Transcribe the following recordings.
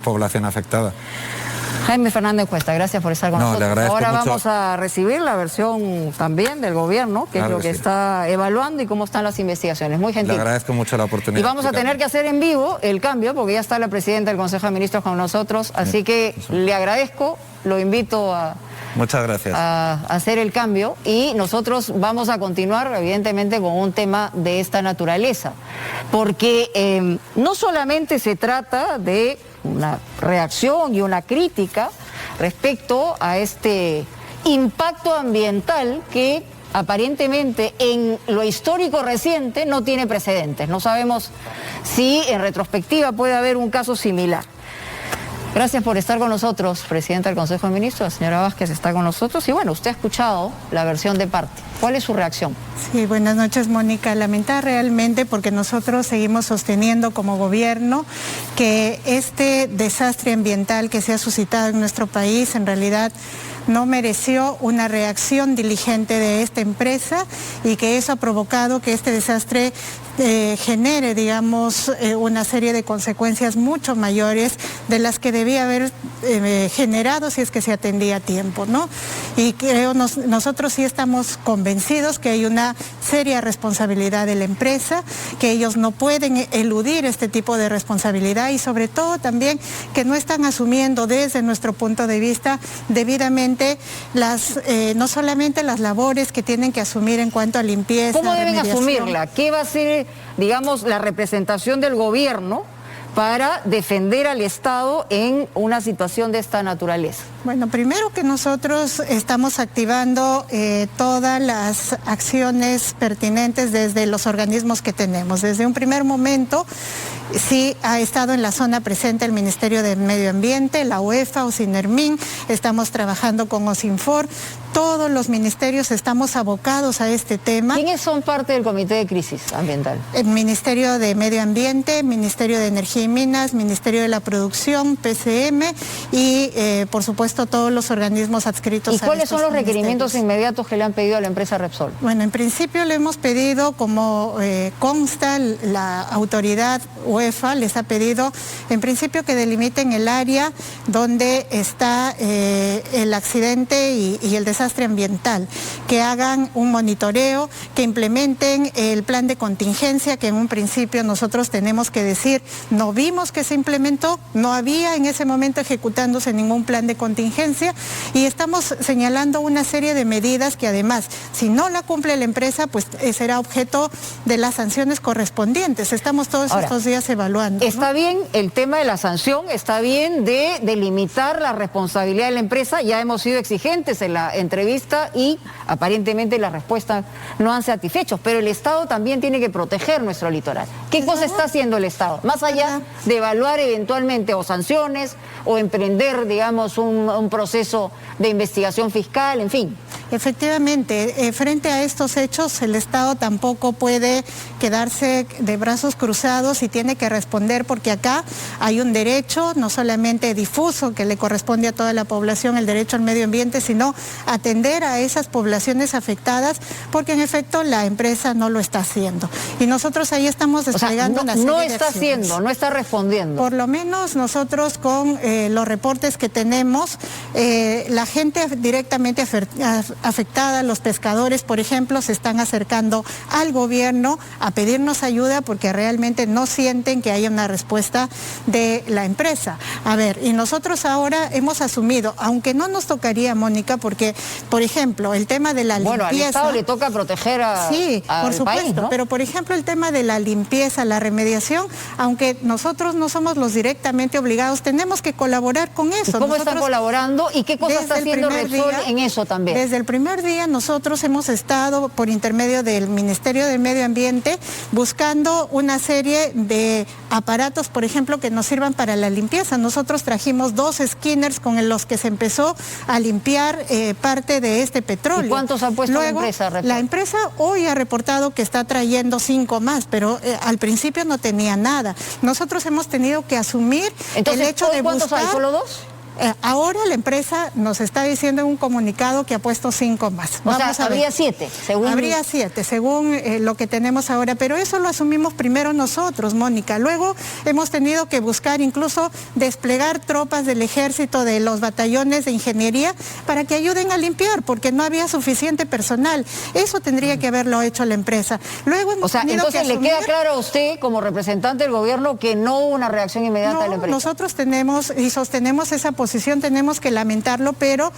población afectada. Jaime Fernández Cuesta, gracias por estar con nosotros. Le agradezco Ahora mucho. vamos a recibir la versión también del gobierno, que Claro es lo que sí. está evaluando y cómo están las investigaciones. Muy gentil. Le agradezco mucho la oportunidad. Y vamos a de tener que hacer en vivo el cambio, porque ya está la presidenta del Consejo de Ministros con nosotros, así que le agradezco, lo invito Muchas gracias. a hacer el cambio y nosotros vamos a continuar evidentemente con un tema de esta naturaleza, porque no solamente se trata de una reacción y una crítica respecto a este impacto ambiental que aparentemente en lo histórico reciente no tiene precedentes. No sabemos si en retrospectiva puede haber un caso similar. Gracias por estar con nosotros, presidenta del Consejo de Ministros. La señora Vázquez está con nosotros y bueno, usted ha escuchado la versión de parte. ¿Cuál es su reacción? Sí, buenas noches, Mónica. Lamentar realmente porque nosotros seguimos sosteniendo como gobierno que este desastre ambiental que se ha suscitado en nuestro país en realidad no mereció una reacción diligente de esta empresa y que eso ha provocado que este desastre genere, digamos, una serie de consecuencias mucho mayores de las que debía haber generado si es que se atendía a tiempo, ¿no? Y creo nosotros sí estamos convencidos que hay una seria responsabilidad de la empresa, que ellos no pueden eludir este tipo de responsabilidad y sobre todo también que no están asumiendo desde nuestro punto de vista debidamente no solamente las labores que tienen que asumir en cuanto a limpieza. ¿Cómo deben remediación. asumirla? ¿Qué va a ser, digamos, la representación del gobierno para defender al Estado en una situación de esta naturaleza? Bueno, primero que nosotros estamos activando todas las acciones pertinentes desde los organismos que tenemos. Desde un primer momento sí ha estado en la zona presente el Ministerio de Medio Ambiente, la UEFA, Ocinermin, estamos trabajando con Ocinfor, todos los ministerios estamos abocados a este tema. ¿Quiénes son parte del Comité de Crisis Ambiental? El Ministerio de Medio Ambiente, Ministerio de Energía y Minas, Ministerio de la Producción, PCM y por supuesto todos los organismos adscritos. ¿Y cuáles son los requerimientos inmediatos que le han pedido a la empresa Repsol? Bueno, en principio le hemos pedido, como consta la autoridad UEFA, les ha pedido en principio que delimiten el área donde está el accidente y el desastre ambiental, que hagan un monitoreo, que implementen el plan de contingencia, que en un principio nosotros tenemos que decir, no vimos que se implementó, no había en ese momento ejecutándose ningún plan de contingencia y estamos señalando una serie de medidas que además, si no la cumple la empresa, pues será objeto de las sanciones correspondientes. Estamos todos estos días evaluando, ¿no? Está bien el tema de la sanción, está bien de delimitar la responsabilidad de la empresa, ya hemos sido exigentes en la entrevista y aparentemente las respuestas no han satisfecho, pero el Estado también tiene que proteger nuestro litoral. ¿Qué cosa está haciendo el Estado? Más allá de evaluar eventualmente o sanciones o emprender, digamos, un proceso de investigación fiscal, en fin. Efectivamente, frente a estos hechos el Estado tampoco puede quedarse de brazos cruzados y tiene que responder porque acá hay un derecho no solamente difuso que le corresponde a toda la población, el derecho al medio ambiente, sino atender a esas poblaciones afectadas porque en efecto la empresa no lo está haciendo. Y nosotros ahí estamos desplegando una serie de acciones. No está haciendo, no está respondiendo. Por lo menos nosotros con los reportes que tenemos, la gente directamente afectada, los pescadores, por ejemplo, se están acercando al gobierno a pedirnos ayuda porque realmente no sienten que haya una respuesta de la empresa. A ver, y nosotros ahora hemos asumido, aunque no nos tocaría, Mónica, porque, por ejemplo, el tema de la limpieza... Bueno, al Estado le toca proteger al por supuesto, país, ¿no? Pero por ejemplo el tema de la limpieza, la remediación, aunque nosotros no somos los directamente obligados, tenemos que colaborar con eso. ¿Y cómo están colaborando y qué cosa está haciendo Repsol en eso también? Desde el primer día nosotros hemos estado por intermedio del Ministerio de Medio Ambiente buscando una serie de aparatos, por ejemplo, que nos sirvan para la limpieza. Nosotros trajimos 2 skinners con los que se empezó a limpiar parte de este petróleo. ¿Y cuántos ha puesto Luego, la empresa, Repsol? La empresa hoy ha reportado que está trayendo 5 más, pero al principio no tenía nada. Nosotros hemos tenido que asumir el hecho de buscar... ¿Cuántos hay? ¿Solo 2? Ahora la empresa nos está diciendo en un comunicado que ha puesto 5 más. Vamos a ver. Habría 7, según... Habría 7, según lo que tenemos ahora, pero eso lo asumimos primero nosotros, Mónica. Luego hemos tenido que buscar incluso desplegar tropas del ejército, de los batallones de ingeniería, para que ayuden a limpiar, porque no había suficiente personal. Eso tendría que haberlo hecho la empresa. Luego hemos entonces le queda claro a usted, como representante del gobierno, que no hubo una reacción inmediata de la empresa. Nosotros tenemos y sostenemos esa posición, tenemos que lamentarlo, pero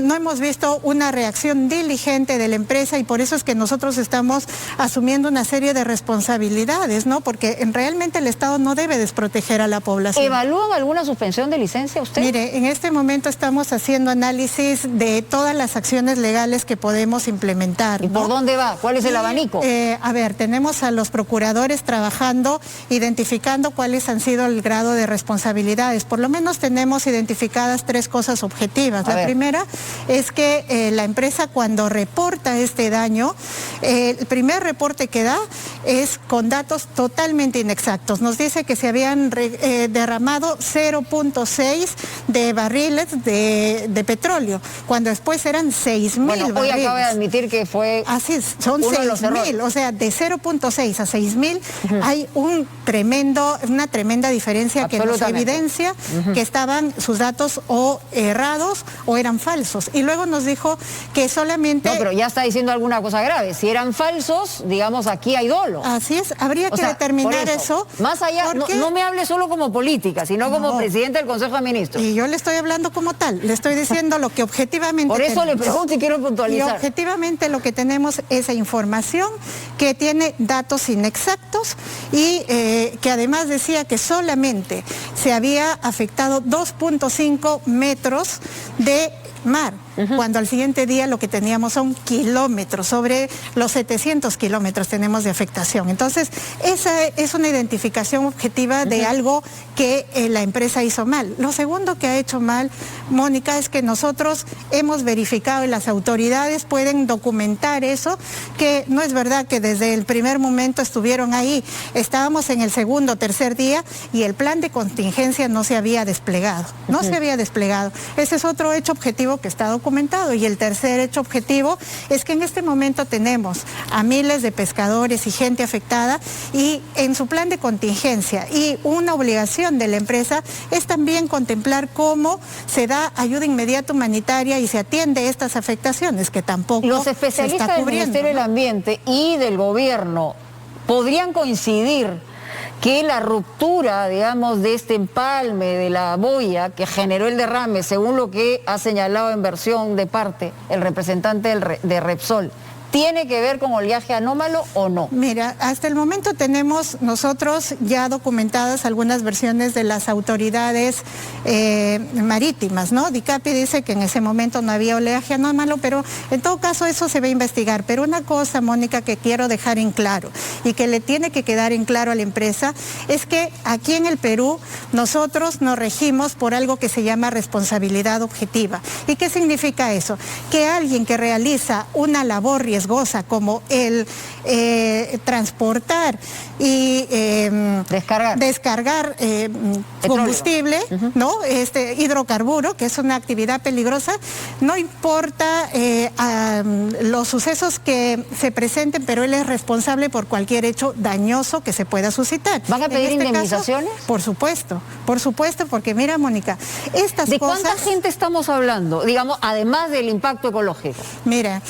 no hemos visto una reacción diligente de la empresa y por eso es que nosotros estamos asumiendo una serie de responsabilidades, ¿no? Porque realmente el Estado no debe desproteger a la población. ¿Evalúan alguna suspensión de licencia usted? Mire, en este momento estamos haciendo análisis de todas las acciones legales que podemos implementar, ¿no? ¿Y por dónde va? ¿Cuál es el abanico? A ver, tenemos a los procuradores trabajando, identificando cuáles han sido el grado de responsabilidades. Por lo menos tenemos identificadas 3 cosas objetivas. La primera es que la empresa, cuando reporta este daño, el primer reporte que da es con datos totalmente inexactos. Nos dice que se habían derramado 0.6 de barriles de petróleo, cuando después eran 6.000 barriles. Hoy acaba de admitir que fue... Así es, son 6.000, o sea, de 0.6 a 6.000 hay una tremenda diferencia que nos evidencia que estaban sus datos o errados o eran falsos. Y luego nos dijo que solamente... No, pero ya está diciendo alguna cosa grave. Si eran falsos, digamos, aquí hay dolo. Así es, habría que determinar eso. Más allá, no me hable solo como política, sino como presidente del Consejo de Ministros. Y yo le estoy hablando como tal, le estoy diciendo lo que objetivamente Por eso le pregunto y quiero puntualizar. Y objetivamente lo que tenemos es esa información que tiene datos inexactos y que además decía que solamente se había afectado 2.5 metros de mar, cuando al siguiente día lo que teníamos son kilómetros, sobre los 700 kilómetros tenemos de afectación. Entonces, esa es una identificación objetiva de algo que la empresa hizo mal. Lo segundo que ha hecho mal, Mónica, es que nosotros hemos verificado y las autoridades pueden documentar eso, que no es verdad que desde el primer momento estuvieron ahí. Estábamos en el segundo, tercer día y el plan de contingencia no se había desplegado. No se había desplegado. Ese es otro hecho objetivo que está documentado. Y el tercer hecho objetivo es que en este momento tenemos a miles de pescadores y gente afectada y en su plan de contingencia y una obligación de la empresa es también contemplar cómo se da ayuda inmediata humanitaria y se atiende estas afectaciones que tampoco los especialistas del Ministerio del Ambiente y del gobierno podrían coincidir que la ruptura, digamos, de este empalme de la boya que generó el derrame, según lo que ha señalado en versión de parte el representante de Repsol, ¿tiene que ver con oleaje anómalo o no? Mira, hasta el momento tenemos nosotros ya documentadas algunas versiones de las autoridades marítimas, ¿no? DICAPI dice que en ese momento no había oleaje anómalo, pero en todo caso eso se va a investigar. Pero una cosa, Mónica, que quiero dejar en claro y que le tiene que quedar en claro a la empresa es que aquí en el Perú nosotros nos regimos por algo que se llama responsabilidad objetiva. ¿Y qué significa eso? Que alguien que realiza una labor riesgosa como el transportar y descargar combustible, ¿no? Hidrocarburo, que es una actividad peligrosa, no importa los sucesos que se presenten, pero él es responsable por cualquier hecho dañoso que se pueda suscitar. ¿Van a pedir indemnizaciones? Caso, por supuesto, porque mira, Mónica, estas ¿de cosas... cuánta gente estamos hablando, digamos, además del impacto ecológico? Mira,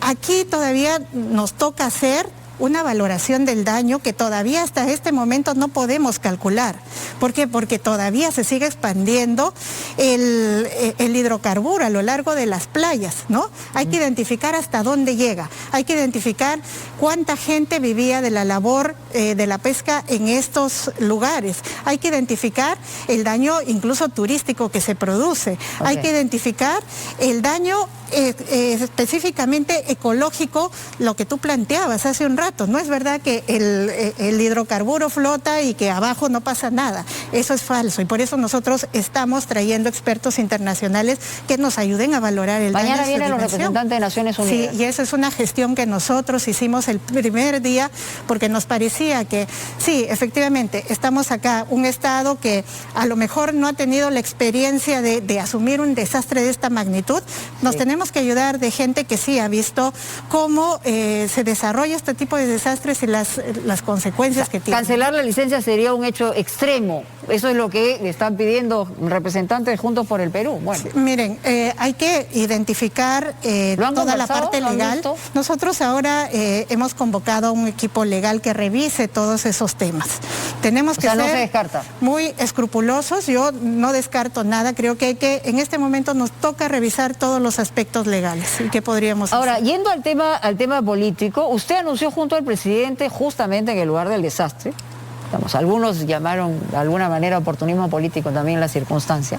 aquí todavía nos toca hacer una valoración del daño que todavía hasta este momento no podemos calcular. ¿Por qué? Porque todavía se sigue expandiendo el hidrocarburo a lo largo de las playas, ¿no? Hay que identificar hasta dónde llega, hay que identificar cuánta gente vivía de la labor de la pesca en estos lugares, hay que identificar el daño incluso turístico que se produce, hay que identificar el daño específicamente ecológico, lo que tú planteabas hace un rato. rato, no es verdad que el hidrocarburo flota y que abajo no pasa nada. Eso es falso y por eso nosotros estamos trayendo expertos internacionales que nos ayuden a valorar el daño. Mañana vienen los representantes de Naciones Unidas. Sí, y esa es una gestión que nosotros hicimos el primer día porque nos parecía que sí, efectivamente, estamos acá, un Estado que a lo mejor no ha tenido la experiencia de asumir un desastre de esta magnitud. Nos tenemos que ayudar de gente que sí ha visto cómo se desarrolla este tipo de desastres y las consecuencias que tiene. Cancelar la licencia sería un hecho extremo. Eso es lo que están pidiendo representantes Juntos por el Perú. Bueno. Miren, hay que identificar toda la parte legal. Nosotros ahora hemos convocado a un equipo legal que revise todos esos temas. Tenemos que no se ser descarta. Muy escrupulosos. Yo no descarto nada. Creo que en este momento nos toca revisar todos los aspectos legales y qué podríamos Ahora, hacer. yendo al tema político, usted anunció junto al presidente justamente en el lugar del desastre. Algunos llamaron de alguna manera oportunismo político también la circunstancia,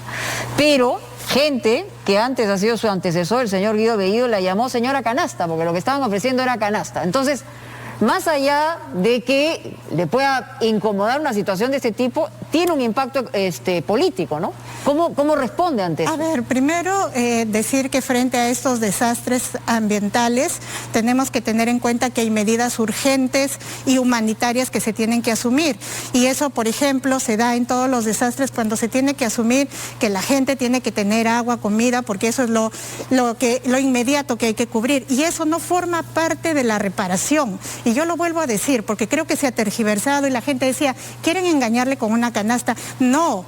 pero gente que antes ha sido su antecesor, el señor Guido Bellido, la llamó señora canasta, porque lo que estaban ofreciendo era canasta. Entonces, más allá de que le pueda incomodar una situación de este tipo, tiene un impacto político, ¿no? ¿Cómo responde ante eso? A ver, primero decir que frente a estos desastres ambientales tenemos que tener en cuenta que hay medidas urgentes y humanitarias que se tienen que asumir. Y eso, por ejemplo, se da en todos los desastres cuando se tiene que asumir que la gente tiene que tener agua, comida, porque eso es lo inmediato que hay que cubrir. Y eso no forma parte de la reparación. Y yo lo vuelvo a decir porque creo que se ha tergiversado y la gente decía, ¿quieren engañarle con una canasta? No.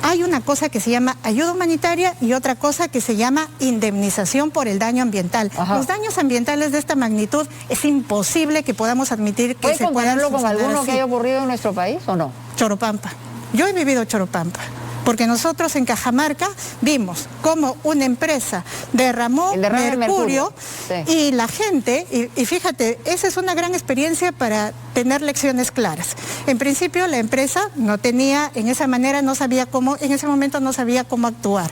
Hay una cosa que se llama ayuda humanitaria y otra cosa que se llama indemnización por el daño ambiental. Ajá. Los daños ambientales de esta magnitud es imposible que podamos admitir que se puedan compararlo con alguno así. que haya ocurrido en nuestro país o no? Choropampa. Yo he vivido Choropampa. Porque nosotros en Cajamarca vimos cómo una empresa derramó mercurio sí. Y la gente, y fíjate, esa es una gran experiencia para tener lecciones claras. En principio la empresa no tenía, en esa manera no sabía cómo, en ese momento no sabía cómo actuar.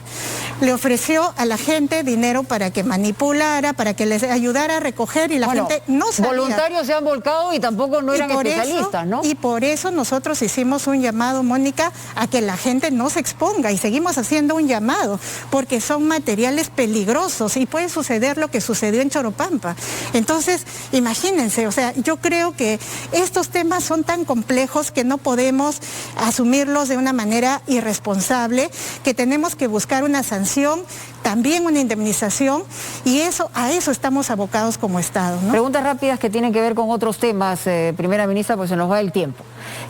Le ofreció a la gente dinero para que manipulara, para que les ayudara a recoger y la gente no sabía. Voluntarios se han volcado y tampoco no eran especialistas, ¿no? Y por eso nosotros hicimos un llamado, Mónica, a que la gente no se exponga y seguimos haciendo un llamado porque son materiales peligrosos y puede suceder lo que sucedió en Choropampa. Entonces, imagínense, o sea, yo creo que estos temas son tan complejos que no podemos asumirlos de una manera irresponsable, que tenemos que buscar una sanción, también una indemnización y a eso estamos abocados como Estado, ¿no? Preguntas rápidas que tienen que ver con otros temas, primera ministra, pues se nos va el tiempo.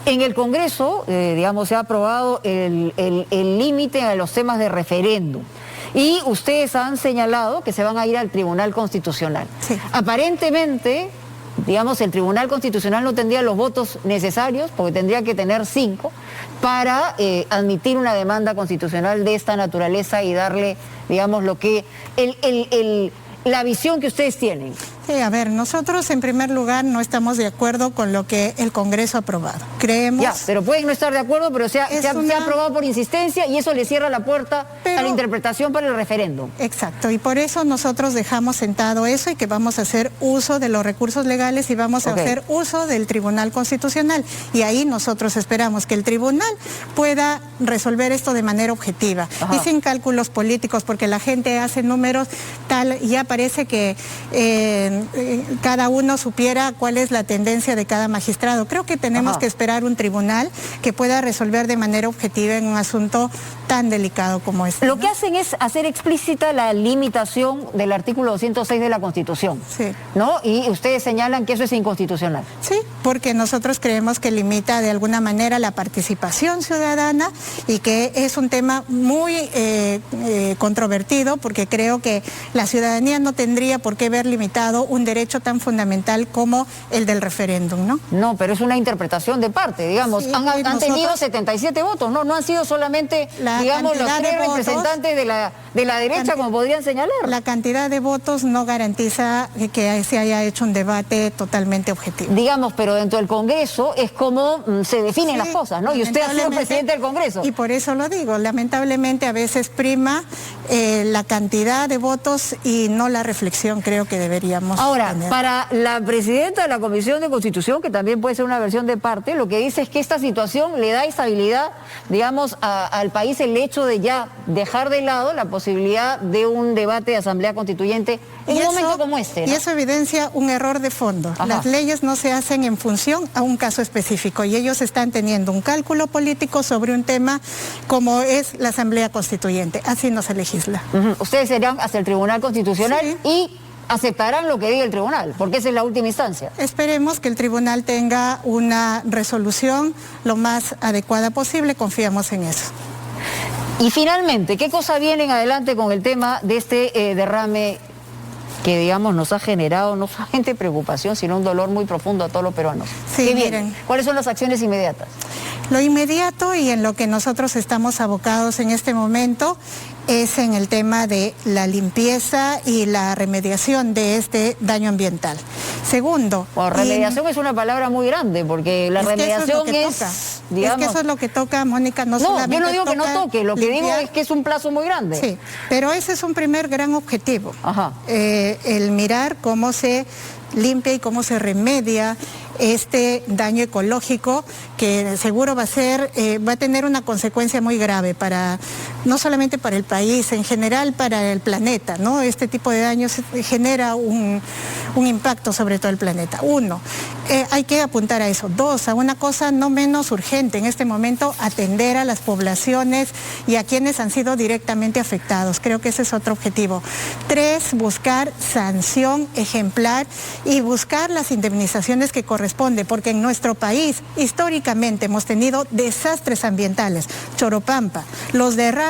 En el Congreso, se ha aprobado el límite a los temas de referéndum. Y ustedes han señalado que se van a ir al Tribunal Constitucional. Sí. Aparentemente, el Tribunal Constitucional no tendría los votos necesarios, porque tendría que tener 5, para admitir una demanda constitucional de esta naturaleza y darle, la visión que ustedes tienen. Sí, a ver, nosotros en primer lugar no estamos de acuerdo con lo que el Congreso ha aprobado. Creemos... Ya, pero pueden no estar de acuerdo, pero se ha aprobado por insistencia y eso le cierra la puerta a la interpretación para el referéndum. Exacto, y por eso nosotros dejamos sentado eso y que vamos a hacer uso de los recursos legales y vamos a hacer uso del Tribunal Constitucional. Y ahí nosotros esperamos que el Tribunal pueda resolver esto de manera objetiva. Ajá. Y sin cálculos políticos, porque la gente hace números tal, ya parece que... cada uno supiera cuál es la tendencia de cada magistrado. Creo que tenemos que esperar un tribunal que pueda resolver de manera objetiva en un asunto tan delicado como este. Lo que hacen es hacer explícita la limitación del artículo 206 de la Constitución, sí. ¿no? Y ustedes señalan que eso es inconstitucional. Sí, porque nosotros creemos que limita de alguna manera la participación ciudadana y que es un tema muy controvertido, porque creo que la ciudadanía no tendría por qué ver limitado un derecho tan fundamental como el del referéndum, ¿no? No, pero es una interpretación de parte, digamos. Sí, han tenido 77 votos, ¿no? No han sido solamente, los 3 representantes de la de la derecha, como podrían señalar. La cantidad de votos no garantiza que se haya hecho un debate totalmente objetivo. Digamos, pero dentro del Congreso es como se definen las cosas, ¿no? Y usted ha sido presidente del Congreso. Y por eso lo digo, lamentablemente a veces prima la cantidad de votos y no la reflexión, creo que deberíamos Ahora, tener. para la presidenta de la Comisión de Constitución, que también puede ser una versión de parte, lo que dice es que esta situación le da estabilidad, digamos, al país, el hecho de ya dejar de lado la posibilidad de un debate de asamblea constituyente en un momento como este, ¿no? Y eso evidencia un error de fondo. Ajá. Las leyes no se hacen en función a un caso específico y ellos están teniendo un cálculo político sobre un tema como es la asamblea constituyente. Así no se legisla. Ustedes irán hacia el Tribunal Constitucional Sí. y aceptarán lo que diga el tribunal, porque esa es la última instancia. Esperemos que el tribunal tenga una resolución lo más adecuada posible, confiamos en eso. Y finalmente, ¿qué cosa viene en adelante con el tema de este derrame que, digamos, nos ha generado no solamente preocupación, sino un dolor muy profundo a todos los peruanos? Sí, ¿Qué viene? miren. ¿Cuáles son las acciones inmediatas? Lo inmediato y en lo que nosotros estamos abocados en este momento es en el tema de la limpieza y la remediación de este daño ambiental. Segundo... Bueno, remediación es una palabra muy grande, porque la remediación digamos... Es que eso es lo que toca, Mónica, no No, solamente yo no digo que no toca toque, lo que digo limpiar. es que es un plazo muy grande. Sí, pero ese es un primer gran objetivo. Ajá. El mirar cómo se limpia y cómo se remedia este daño ecológico que seguro va a tener una consecuencia muy grave no solamente para el país, en general para el planeta, ¿no? Este tipo de daños genera un impacto sobre todo el planeta. Uno, hay que apuntar a eso. Dos, a una cosa no menos urgente en este momento, atender a las poblaciones y a quienes han sido directamente afectados. Creo que ese es otro objetivo. Tres, buscar sanción ejemplar y buscar las indemnizaciones que corresponden, porque en nuestro país históricamente hemos tenido desastres ambientales. Choropampa, los derrames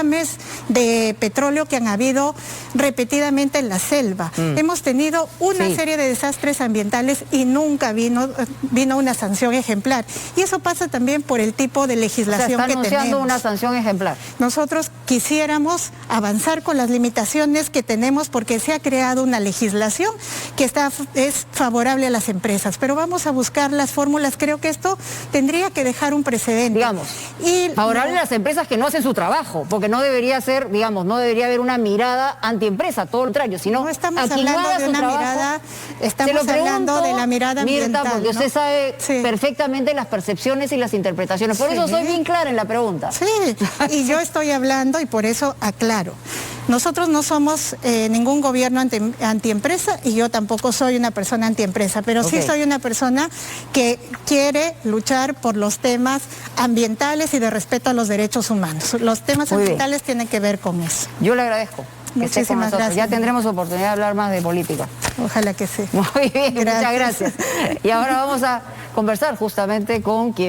de petróleo que han habido repetidamente en la selva. Hemos tenido una serie de desastres ambientales y nunca vino una sanción ejemplar. Y eso pasa también por el tipo de legislación que tenemos. Está anunciando una sanción ejemplar. Nosotros quisiéramos avanzar con las limitaciones que tenemos porque se ha creado una legislación que es favorable a las empresas, pero vamos a buscar las fórmulas. Creo que esto tendría que dejar un precedente. Digamos, favorable a las empresas que no hacen su trabajo, porque no debería ser, digamos, no debería haber una mirada antiempresa, todo lo contrario, sino no estamos a quien no hablando haga de su una trabajo. mirada, estamos hablando de la mirada ambiental. Mirta, porque ¿no? usted sabe Sí. perfectamente las percepciones y las interpretaciones, por eso soy bien clara en la pregunta. Sí, y yo estoy hablando y por eso aclaro. Nosotros no somos ningún gobierno antiempresa y yo tampoco soy una persona antiempresa, pero sí soy una persona que quiere luchar por los temas ambientales y de respeto a los derechos humanos. Los temas ambientales tienen que ver con eso. Yo le agradezco que esté con nosotros. Gracias. Ya tendremos oportunidad de hablar más de política. Ojalá que sí. Muy bien, muchas gracias. Y ahora vamos a conversar justamente con quien